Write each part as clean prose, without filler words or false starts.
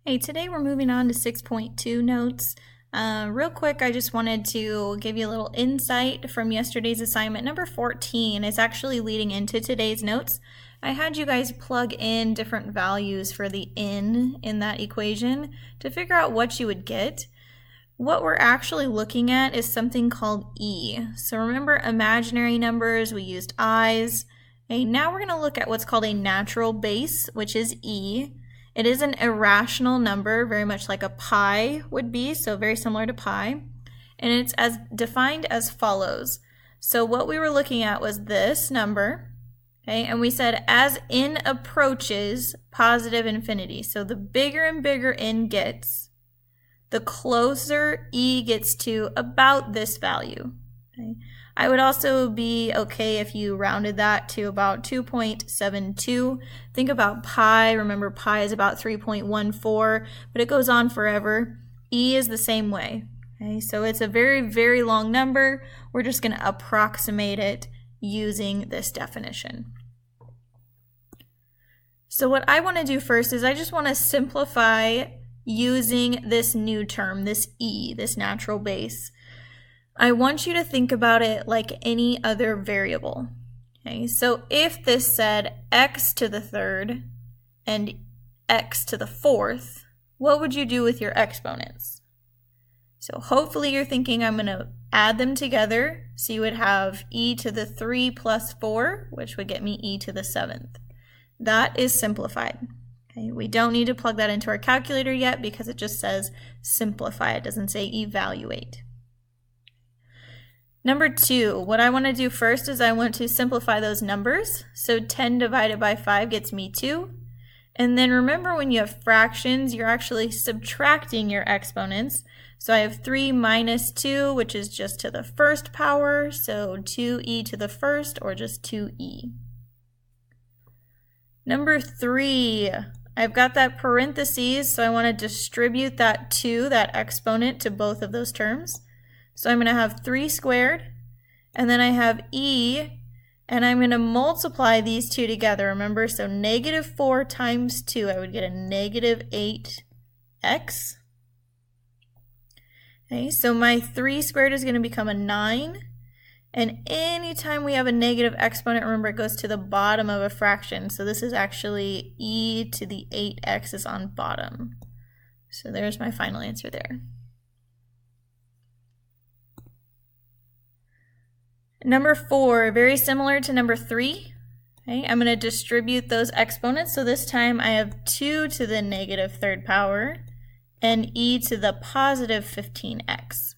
Hey, today we're moving on to 6.2 notes. Real quick, I just wanted to give you a little insight from yesterday's assignment. Number 14 is actually leading into today's notes. I had you guys plug in different values for the in that equation to figure out what you would get. What we're actually looking at is something called e. So remember imaginary numbers, we used i's. Okay, now we're going to look at what's called a natural base, which is e. It is an irrational number, very much like a pi would be, so very similar to pi. And it's as defined as follows. So what we were looking at was this number, okay, and we said as n approaches positive infinity. So the bigger and bigger n gets, the closer e gets to about this value. Okay. I would also be okay if you rounded that to about 2.72. Think about pi. Remember, pi is about 3.14, but it goes on forever. E is the same way. Okay, so it's a very, very long number. We're just going to approximate it using this definition. So what I want to do first is I just want to simplify using this new term, this e, this natural base. I want you to think about it like any other variable. Okay, so if this said x to the third and x to the fourth, what would you do with your exponents? So hopefully you're thinking I'm going to add them together. So you would have e to the 3 plus 4, which would get me e to the 7th. That is simplified. Okay, we don't need to plug that into our calculator yet because it just says simplify. It doesn't say evaluate. Number 2, what I want to do first is I want to simplify those numbers. So 10 divided by 5 gets me 2. And then remember when you have fractions, you're actually subtracting your exponents. So I have 3 minus 2, which is just to the first power. So 2e to the first, or just 2e. Number 3, I've got that parentheses, so I want to distribute that 2, that exponent, to both of those terms. So I'm going to have 3 squared, and then I have e, and I'm going to multiply these two together, remember? So negative 4 times 2, I would get a negative 8x. Okay, so my 3 squared is going to become a 9, and anytime we have a negative exponent, remember it goes to the bottom of a fraction. So this is actually e to the 8x is on bottom. So there's my final answer there. Number 4, very similar to number 3. Okay, I'm going to distribute those exponents. So this time I have 2 to the negative third power and e to the positive 15x.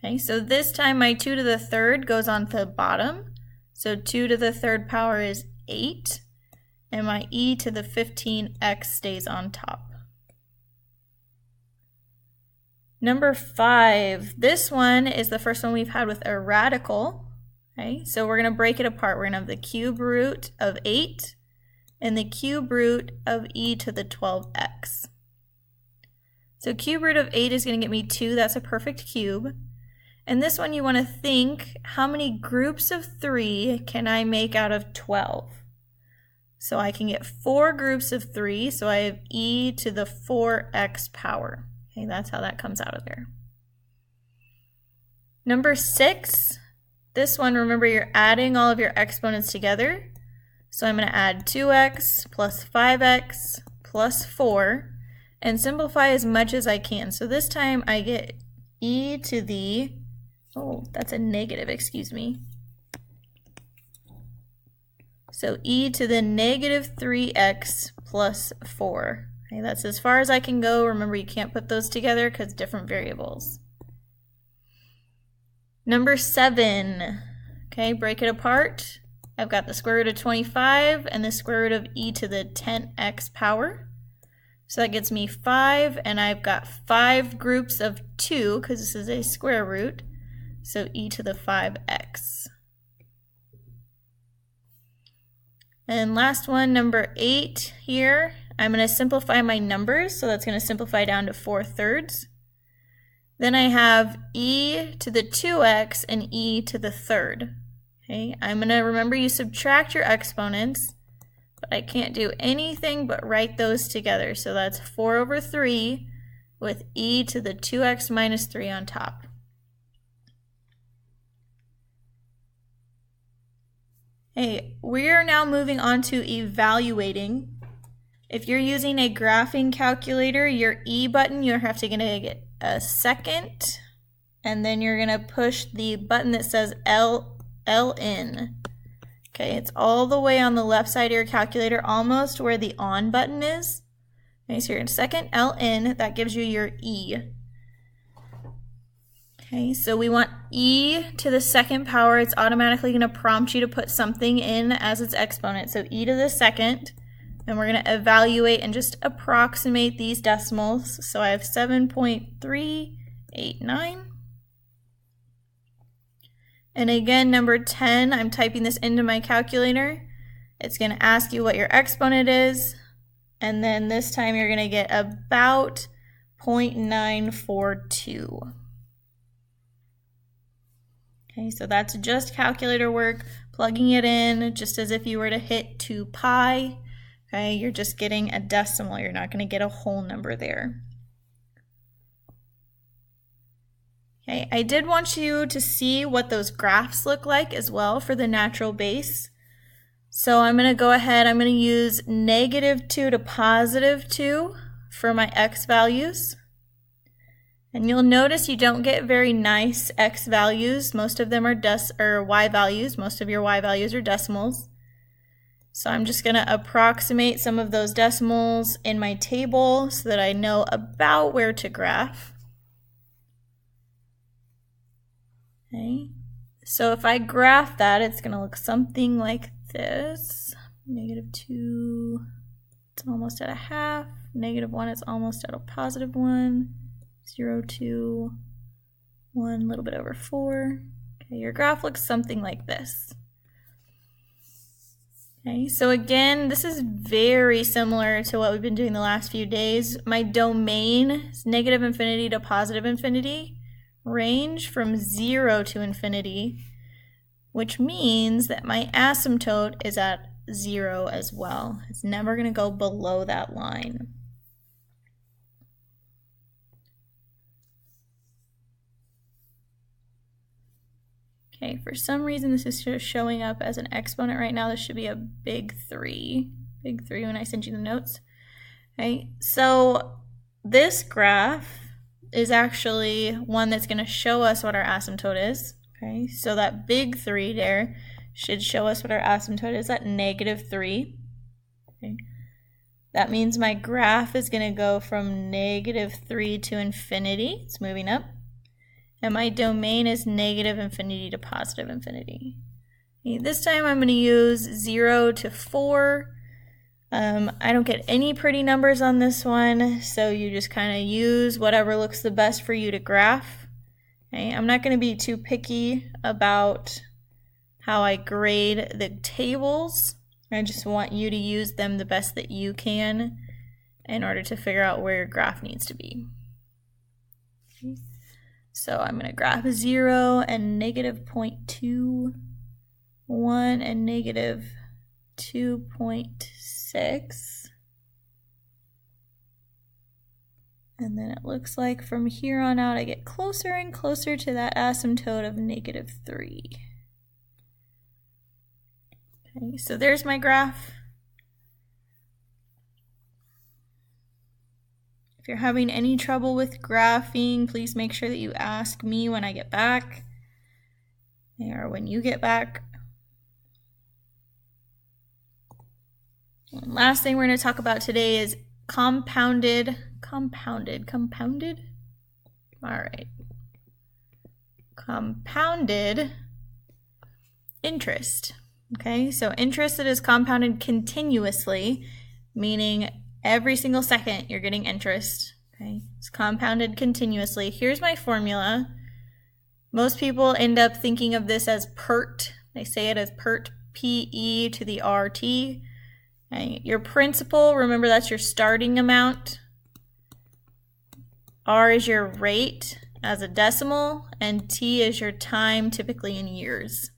Okay, so this time my 2 to the third goes on to the bottom. So 2 to the third power is 8, and my e to the 15x stays on top. Number 5, this one is the first one we've had with a radical. Okay, so we're going to break it apart. We're going to have the cube root of 8 and the cube root of e to the 12x. So cube root of 8 is going to get me 2. That's a perfect cube. And this one you want to think, how many groups of 3 can I make out of 12? So I can get 4 groups of 3, so I have e to the 4x power. Okay, that's how that comes out of there. Number 6, this one, remember you're adding all of your exponents together. So I'm going to add 2x plus 5x plus 4 and simplify as much as I can. So this time I get e to the, oh, that's a negative, excuse me. So e to the negative 3x plus 4. Okay, that's as far as I can go. Remember, you can't put those together because different variables. Number 7, okay, break it apart. I've got the square root of 25 and the square root of e to the 10x power. So that gets me 5, and I've got 5 groups of 2 because this is a square root. So e to the 5x. And last one, number 8 here. I'm going to simplify my numbers, so that's going to simplify down to 4/3. Then I have e to the 2x and e to the third. Okay, I'm going to remember you subtract your exponents. but I can't do anything but write those together. So that's 4 over 3 with e to the 2x minus 3 on top. Hey, we are now moving on to evaluating. If you're using a graphing calculator, your E button, you're have to get a second, and then you're gonna push the button that says LN. Okay, it's all the way on the left side of your calculator, almost where the on button is. Okay, so you're in second LN, that gives you your E. Okay, so we want e to the second power. It's automatically going to prompt you to put something in as its exponent. So e to the second, and we're going to evaluate and just approximate these decimals. So I have 7.389. And again, number 10, I'm typing this into my calculator. It's going to ask you what your exponent is, and then this time you're going to get about 0.942. Okay, so that's just calculator work, plugging it in just as if you were to hit 2 pi. Okay, you're just getting a decimal. You're not going to get a whole number there. Okay, I did want you to see what those graphs look like as well for the natural base. So I'm going to go ahead, I'm going to use -2 to +2 for my x values. And you'll notice you don't get very nice x values. Most of them are y values. Most of your y values are decimals. So I'm just going to approximate some of those decimals in my table so that I know about where to graph. Okay. So if I graph that, it's going to look something like this. -2, it's almost at a half. -1, it's almost at a +1. 0, 2, 1, a little bit over 4. Okay, your graph looks something like this. Okay, so again, this is very similar to what we've been doing the last few days. My domain is -infinity to +infinity, range from 0 to infinity, which means that my asymptote is at 0 as well. It's never going to go below that line. Okay, for some reason this is showing up as an exponent right now. This should be a big 3 when I send you the notes. Okay, so this graph is actually one that's going to show us what our asymptote is. Okay, so that big 3 there should show us what our asymptote is at -3. Okay, that means my graph is going to go from -3 to infinity. It's moving up. And my domain is -infinity to +infinity. Okay, this time I'm going to use 0 to 4. I don't get any pretty numbers on this one, so you just kind of use whatever looks the best for you to graph. Okay, I'm not going to be too picky about how I grade the tables. I just want you to use them the best that you can in order to figure out where your graph needs to be. Okay. So I'm going to graph 0 and -0.21 and -2.6. And then it looks like from here on out I get closer and closer to that asymptote of -3. Okay, so there's my graph. If you're having any trouble with graphing, please make sure that you ask me when I get back, or when you get back. And last thing we're going to talk about today is compounded. All right. Compounded interest. Okay, so interest that is compounded continuously, meaning every single second you're getting interest. Okay, it's compounded continuously. Here's my formula. Most people end up thinking of this as PERT. They say it as PERT, P-E to the R-T. Okay, your principal, remember that's your starting amount. R is your rate as a decimal, and T is your time, typically in years.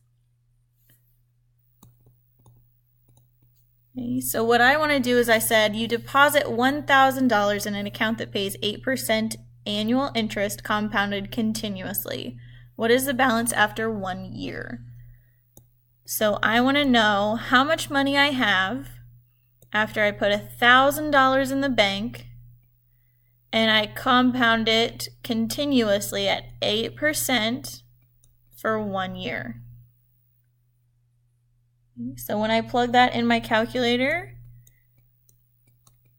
Okay, so what I want to do is I said you deposit $1,000 in an account that pays 8% annual interest compounded continuously. What is the balance after 1 year? So I want to know how much money I have after I put $1,000 in the bank and I compound it continuously at 8% for 1 year. So when I plug that in my calculator,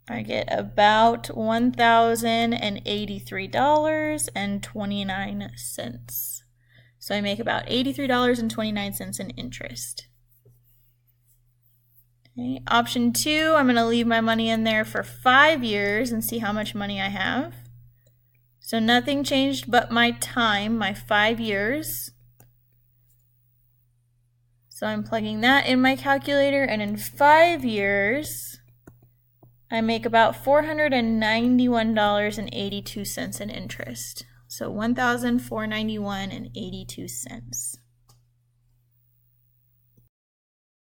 I get about $1,083.29. So I make about $83.29 in interest. Okay. Option 2, I'm going to leave my money in there for 5 years and see how much money I have. So nothing changed but my time, my 5 years. So I'm plugging that in my calculator, and in 5 years, I make about $491.82 in interest. So $1,491.82.